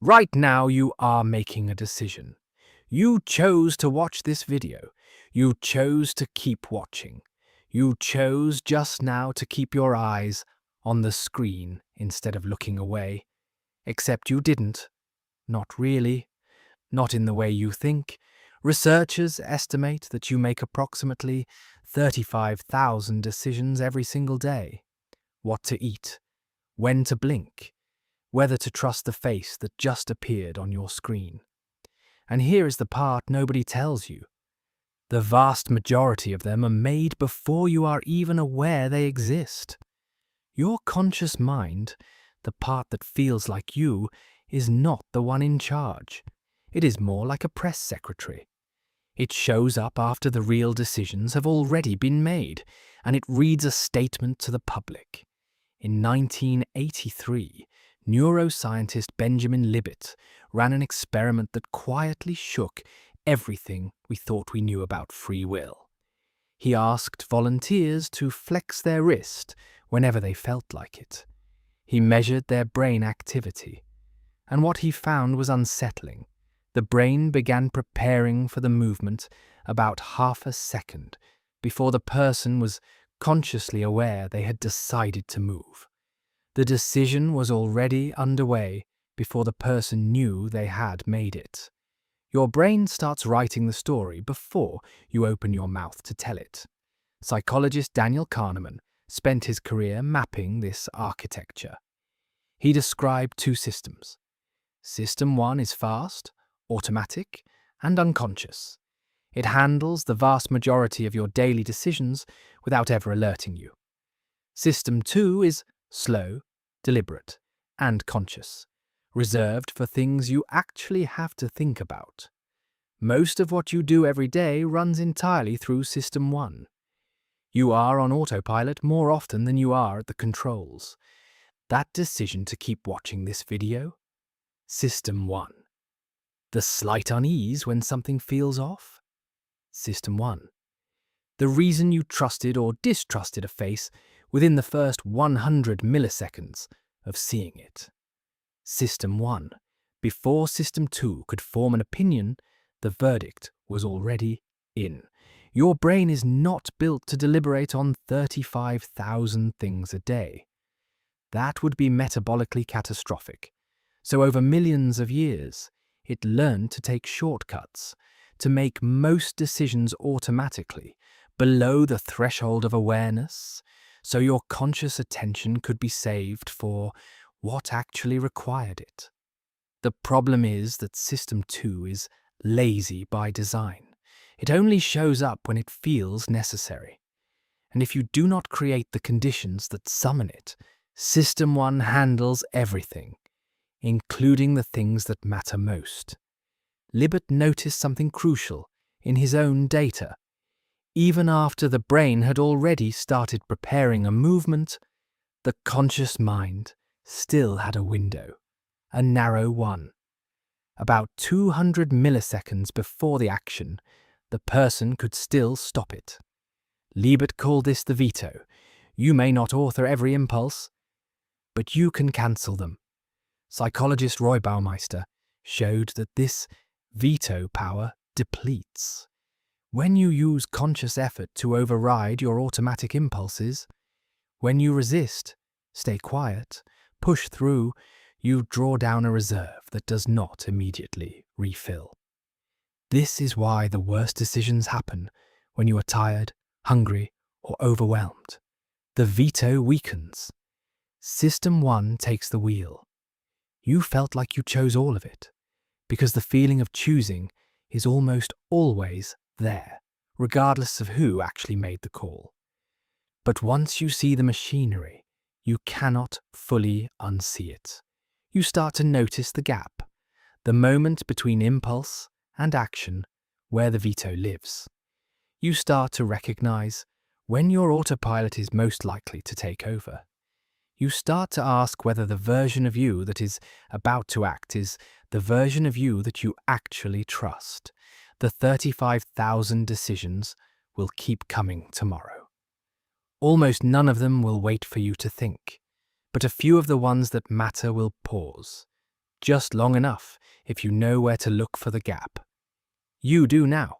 Right now you are making a decision. You chose to watch this video. You chose to keep watching. You chose just now to keep your eyes on the screen instead of looking away. Except you didn't. Not really. Not in the way you think. Researchers estimate that you make approximately 35,000 decisions every single day. What to eat, when to blink, whether to trust the face that just appeared on your screen. And here is the part nobody tells you. The vast majority of them are made before you are even aware they exist. Your conscious mind, the part that feels like you, is not the one in charge. It is more like a press secretary. It shows up after the real decisions have already been made, and it reads a statement to the public. In 1983, neuroscientist Benjamin Libet ran an experiment that quietly shook everything we thought we knew about free will. He asked volunteers to flex their wrist whenever they felt like it. He measured their brain activity, and what he found was unsettling. The brain began preparing for the movement about half a second before the person was consciously aware they had decided to move. The decision was already underway before the person knew they had made it. Your brain starts writing the story before you open your mouth to tell it. Psychologist Daniel Kahneman spent his career mapping this architecture. He described two systems. System 1 is fast, automatic, and unconscious. It handles the vast majority of your daily decisions without ever alerting you. System 2 is slow, deliberate, and conscious, reserved for things you actually have to think about. Most of what you do every day runs entirely through System 1. You are on autopilot more often than you are at the controls. That decision to keep watching this video? System 1. The slight unease when something feels off? System 1. The reason you trusted or distrusted a face within the first 100 milliseconds of seeing it? System 1. Before System 2 could form an opinion, the verdict was already in. Your brain is not built to deliberate on 35,000 things a day. That would be metabolically catastrophic. So over millions of years, it learned to take shortcuts, to make most decisions automatically, below the threshold of awareness, so your conscious attention could be saved for what actually required it. The problem is that System 2 is lazy by design. It only shows up when it feels necessary. And if you do not create the conditions that summon it, System 1 handles everything, including the things that matter most. Libet noticed something crucial in his own data. Even after the brain had already started preparing a movement, the conscious mind still had a window, a narrow one. About 200 milliseconds before the action, the person could still stop it. Libet called this the veto. You may not author every impulse, but you can cancel them. Psychologist Roy Baumeister showed that this veto power depletes. When you use conscious effort to override your automatic impulses, when you resist, stay quiet, push through, you draw down a reserve that does not immediately refill. This is why the worst decisions happen when you are tired, hungry, or overwhelmed. The veto weakens. System 1 takes the wheel. You felt like you chose all of it, because the feeling of choosing is almost always there, regardless of who actually made the call. But once you see the machinery, you cannot fully unsee it. You start to notice the gap, the moment between impulse and action where the veto lives. You start to recognize when your autopilot is most likely to take over. You start to ask whether the version of you that is about to act is the version of you that you actually trust. The 35,000 decisions will keep coming tomorrow. Almost none of them will wait for you to think, but a few of the ones that matter will pause, just long enough if you know where to look for the gap. You do now.